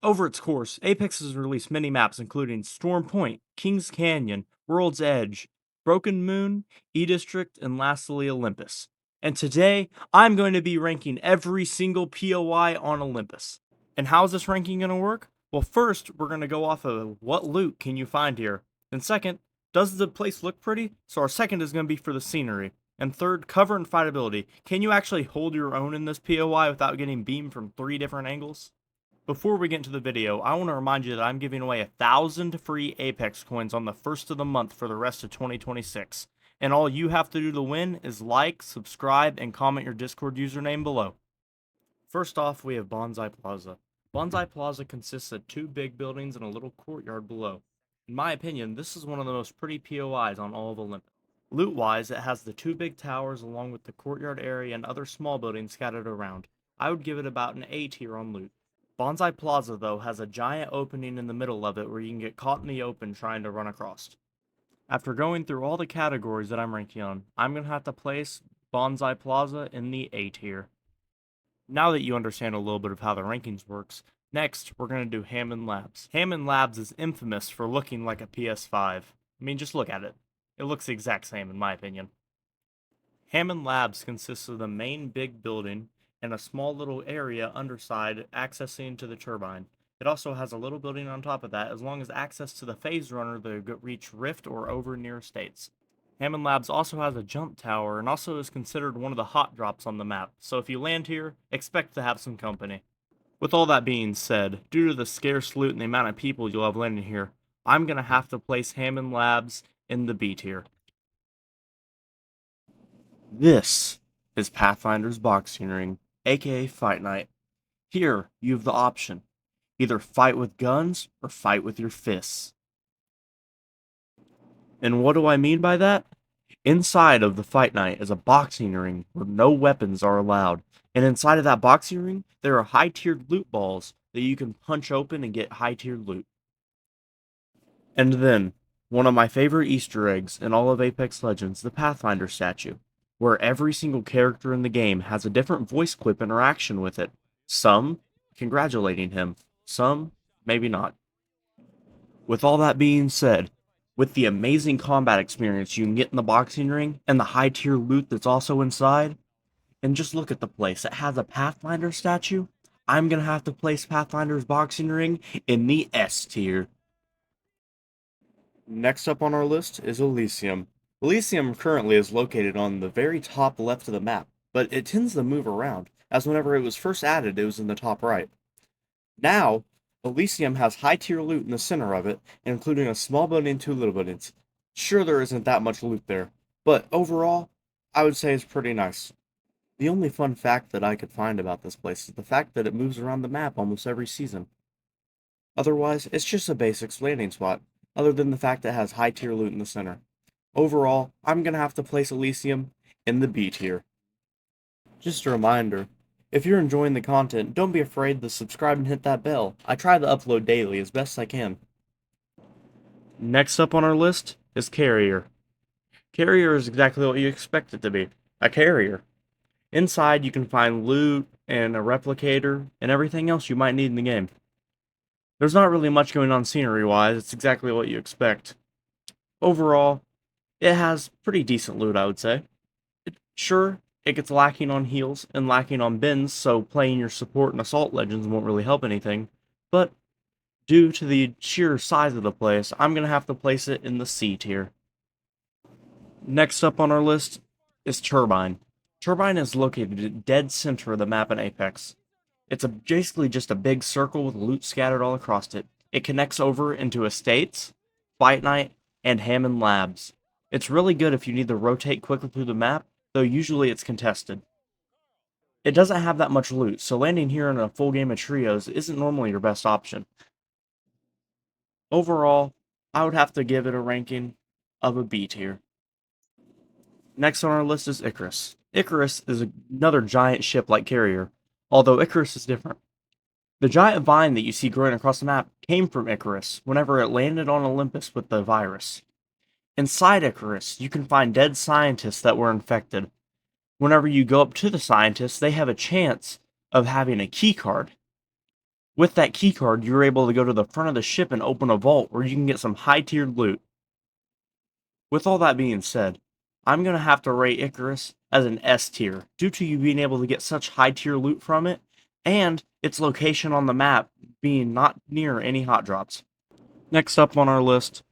Over its course, Apex has released many maps including Storm Point, Kings Canyon, World's Edge, Broken Moon, E-District, and lastly Olympus. And today, I'm going to be ranking every single POI on Olympus. And how is this ranking going to work? Well, first, we're going to go off of what loot can you find here. And second, does the place look pretty? So our second is going to be for the scenery. And third, cover and fightability. Can you actually hold your own in this POI without getting beamed from 3 different angles? Before we get into the video, I want to remind you that I'm giving away 1,000 free Apex coins on the first of the month for the rest of 2026. And all you have to do to win is like, subscribe, and comment your Discord username below. First off, we have Bonsai Plaza. Bonsai Plaza consists of 2 big buildings and a little courtyard below. In my opinion, this is one of the most pretty POIs on all of Olympus. Loot-wise, it has the 2 big towers along with the courtyard area and other small buildings scattered around. I would give it about an A tier on loot. Bonsai Plaza, though, has a giant opening in the middle of it where you can get caught in the open trying to run across. After going through all the categories that I'm ranking on, I'm going to have to place Bonsai Plaza in the A tier. Now that you understand a little bit of how the rankings works, next we're going to do Hammond Labs. Hammond Labs is infamous for looking like a PS5. I mean, just look at it. It looks the exact same in my opinion. Hammond Labs consists of the main big building and a small little area underside accessing to the turbine. It also has a little building on top of that, as long as access to the phase runner to reach Rift or over near states. Hammond Labs also has a jump tower and also is considered one of the hot drops on the map, so if you land here, expect to have some company. With all that being said, due to the scarce loot and the amount of people you'll have landing here, I'm going to have to place Hammond Labs in the B tier. This is Pathfinder's boxing ring, aka Fight Night. Here, you have the option. Either fight with guns or fight with your fists. And what do I mean by that? Inside of the Fight Night is a boxing ring where no weapons are allowed. And inside of that boxing ring, there are high-tiered loot balls that you can punch open and get high-tiered loot. And then, one of my favorite Easter eggs in all of Apex Legends, the Pathfinder statue, where every single character in the game has a different voice clip interaction with it. Some congratulating him, some maybe not. With all that being said, with the amazing combat experience you can get in the boxing ring and the high tier loot that's also inside, and just look at the place, it has a Pathfinder statue. I'm gonna have to place Pathfinder's boxing ring in the S tier. Next up on our list is Elysium. Elysium currently is located on the very top left of the map, but it tends to move around, as whenever it was first added it was in the top right. Now, Elysium has high tier loot in the center of it, including a small building and 2 little buildings. Sure, there isn't that much loot there, but overall, I would say it's pretty nice. The only fun fact that I could find about this place is the fact that it moves around the map almost every season. Otherwise, it's just a basic landing spot, other than the fact that it has high tier loot in the center. Overall, I'm gonna have to place Elysium in the B tier. Just a reminder, if you're enjoying the content, don't be afraid to subscribe and hit that bell. I try to upload daily as best I can. Next up on our list is Carrier. Carrier is exactly what you expect it to be, a carrier. Inside you can find loot and a replicator and everything else you might need in the game. There's not really much going on scenery-wise, it's exactly what you expect. Overall, it has pretty decent loot, I would say. Sure, it gets lacking on heals and lacking on bins, so playing your support and assault legends won't really help anything, but due to the sheer size of the place, I'm going to have to place it in the C tier. Next up on our list is Turbine. Turbine is located dead center of the map in Apex. It's basically just a big circle with loot scattered all across it. It connects over into Estates, Fight Night, and Hammond Labs. It's really good if you need to rotate quickly through the map, though usually it's contested. It doesn't have that much loot, so landing here in a full game of trios isn't normally your best option. Overall, I would have to give it a ranking of a B tier. Next on our list is Icarus. Icarus is another giant ship like Carrier, although Icarus is different. The giant vine that you see growing across the map came from Icarus whenever it landed on Olympus with the virus. Inside Icarus, you can find dead scientists that were infected. Whenever you go up to the scientists, they have a chance of having a key card. With that key card, you're able to go to the front of the ship and open a vault where you can get some high-tiered loot. With all that being said, I'm going to have to rate Icarus as an S tier due to you being able to get such high-tier loot from it and its location on the map being not near any hot drops. Next up on our list,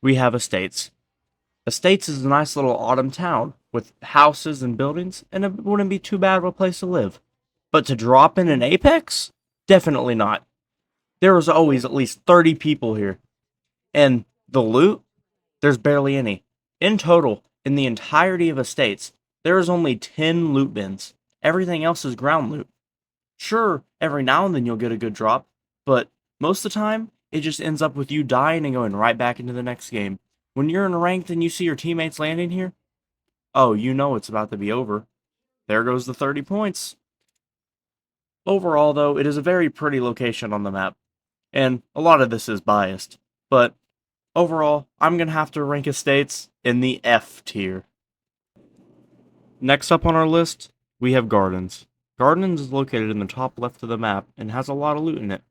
we have Estates. Estates is a nice little autumn town with houses and buildings, and it wouldn't be too bad of a place to live. But to drop in an Apex? Definitely not. There was always at least 30 people here. And the loot? There's barely any. In total, in the entirety of Estates, there is only 10 loot bins. Everything else is ground loot. Sure, every now and then you'll get a good drop, but most of the time, it just ends up with you dying and going right back into the next game. When you're in ranked and you see your teammates landing here, oh, you know it's about to be over. There goes the 30 points. Overall, though, it is a very pretty location on the map, and a lot of this is biased, but overall, I'm going to have to rank Estates in the F tier. Next up on our list, we have Gardens. Gardens is located in the top left of the map and has a lot of loot in it.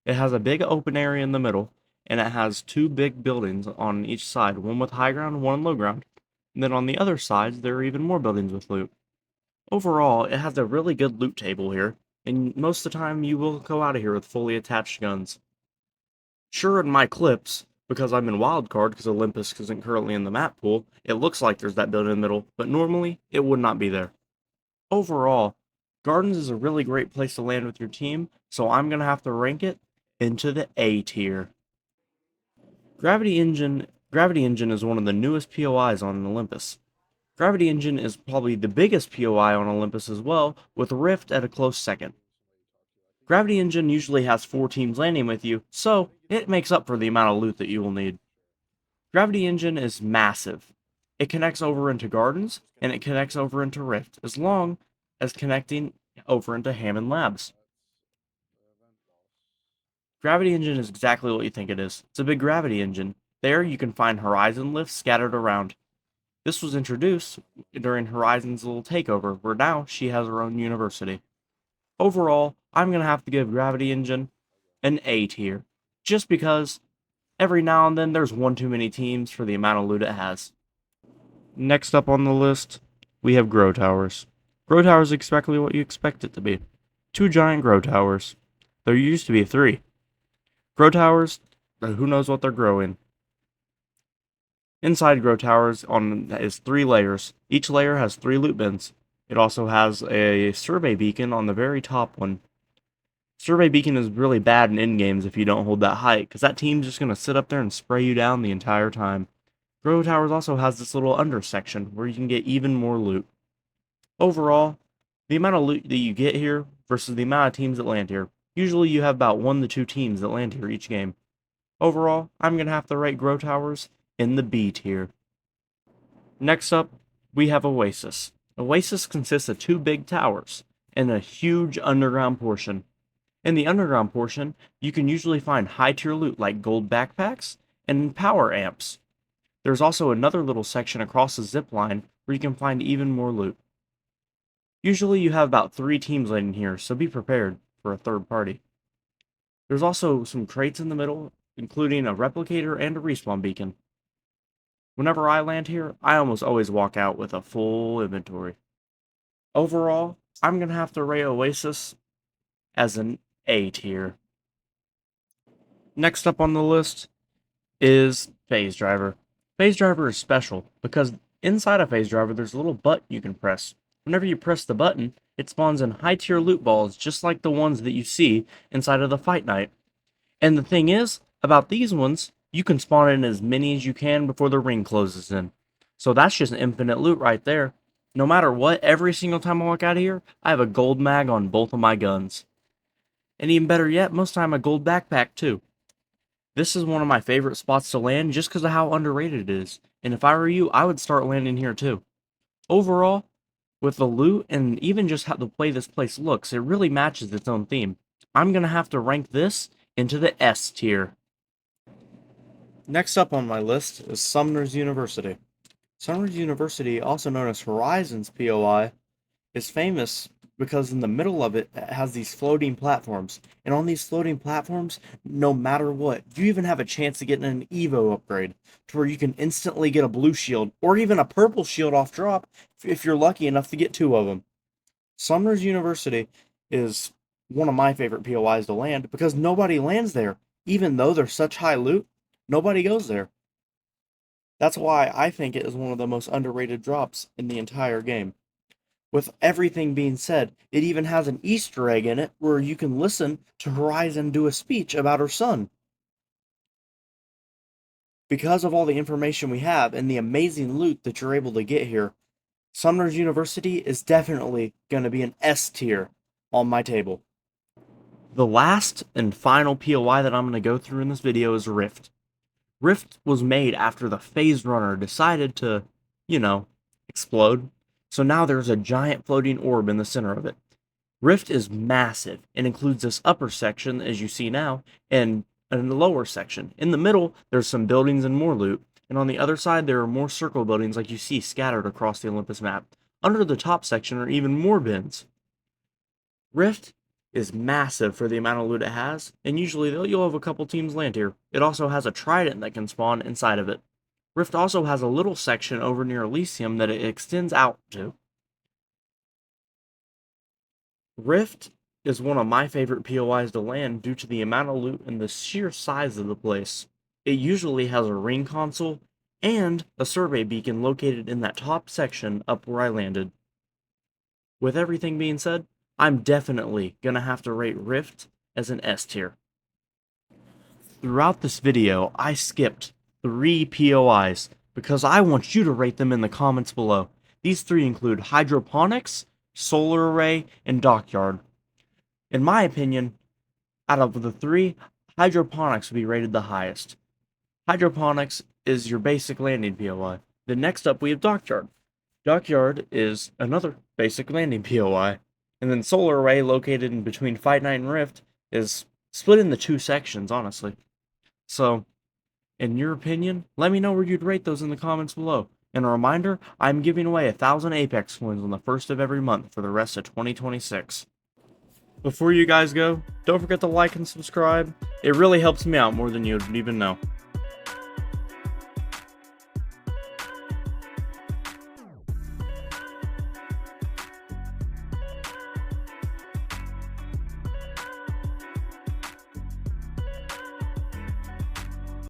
It has a big open area in the middle, and it has two big buildings on each side, one with high ground and one low ground. And then on the other sides, there are even more buildings with loot. Overall, it has a really good loot table here, and most of the time you will go out of here with fully attached guns. Sure, in my clips, because I'm in wildcard because Olympus isn't currently in the map pool, it looks like there's that building in the middle, but normally it would not be there. Overall, Gardens is a really great place to land with your team, so I'm going to have to rank it into the A tier. Gravity Engine is one of the newest POIs on Olympus. Gravity Engine is probably the biggest POI on Olympus as well, with Rift at a close second. Gravity Engine usually has 4 teams landing with you, so it makes up for the amount of loot that you will need. Gravity Engine is massive. It connects over into Gardens, and it connects over into Rift, as long as connecting over into Hammond Labs. Gravity Engine is exactly what you think it is. It's a big gravity engine. There you can find Horizon lifts scattered around. This was introduced during Horizon's little takeover, where now she has her own university. Overall, I'm going to have to give Gravity Engine an A tier, just because every now and then there's one too many teams for the amount of loot it has. Next up on the list, we have Grow Towers. Grow Towers is exactly what you expect it to be. 2 giant Grow Towers. There used to be 3. Grow Towers, who knows what they're growing. Inside Grow Towers is 3 layers. Each layer has 3 loot bins. It also has a survey beacon on the very top one. Survey beacon is really bad in in-games if you don't hold that height, because that team's just going to sit up there and spray you down the entire time. Grow Towers also has this little under section where you can get even more loot. Overall, the amount of loot that you get here versus the amount of teams that land here, usually you have about 1 to 2 teams that land here each game. Overall, I'm going to have to rate Grow Towers in the B tier. Next up, we have Oasis. Oasis consists of 2 big towers and a huge underground portion. In the underground portion, you can usually find high-tier loot like gold backpacks and power amps. There's also another little section across the zip line where you can find even more loot. Usually you have about 3 teams landing here, so be prepared for a third party. There's also some crates in the middle, including a replicator and a respawn beacon. Whenever I land here, I almost always walk out with a full inventory. Overall, I'm going to have to rate Oasis as an A tier. Next up on the list is Phase Driver. Phase Driver is special because inside of Phase Driver there's a little button you can press. Whenever you press the button, it spawns in high tier loot balls just like the ones that you see inside of the Fight Night. And the thing is, about these ones, you can spawn in as many as you can before the ring closes in. So that's just infinite loot right there. No matter what, every single time I walk out of here, I have a gold mag on both of my guns. And even better yet, most time a gold backpack too. This is one of my favorite spots to land just because of how underrated it is. And if I were you, I would start landing here too. Overall, with the loot and even just how the way this place looks, it really matches its own theme. I'm going to have to rank this into the S tier. Next up on my list is Sumner's University. Sumner's University, also known as Horizon's POI, is famous because in the middle of it has these floating platforms. And on these floating platforms, no matter what, you even have a chance to get an Evo upgrade to where you can instantly get a blue shield or even a purple shield off drop if you're lucky enough to get 2 of them. Sumner's University is one of my favorite POIs to land because nobody lands there. Even though there's such high loot, nobody goes there. That's why I think it is one of the most underrated drops in the entire game. With everything being said, it even has an Easter egg in it where you can listen to Horizon do a speech about her son. Because of all the information we have and the amazing loot that you're able to get here, Sumner's University is definitely going to be an S tier on my table. The last and final POI that I'm going to go through in this video is Rift. Rift was made after the Phase Runner decided to, explode. So now there's a giant floating orb in the center of it. Rift is massive and includes this upper section, as you see now, and a lower section. In the middle, there's some buildings and more loot, and on the other side, there are more circle buildings like you see scattered across the Olympus map. Under the top section are even more bins. Rift is massive for the amount of loot it has, and usually you'll have a couple teams land here. It also has a trident that can spawn inside of it. Rift also has a little section over near Elysium that it extends out to. Rift is one of my favorite POIs to land due to the amount of loot and the sheer size of the place. It usually has a ring console and a survey beacon located in that top section up where I landed. With everything being said, I'm definitely gonna have to rate Rift as an S tier. Throughout this video, I skipped 3 POIs because I want you to rate them in the comments below. These 3 include hydroponics, solar array, and dockyard. In my opinion, out of the 3, hydroponics would be rated the highest. Hydroponics is your basic landing POI. Then next up we have dockyard. Dockyard is another basic landing POI. And then solar array, located in between Fight Night and Rift, is split into 2 sections, honestly. So, in your opinion, let me know where you'd rate those in the comments below. And a reminder, I'm giving away 1,000 Apex coins on the 1st of every month for the rest of 2026. Before you guys go, don't forget to like and subscribe. It really helps me out more than you'd even know.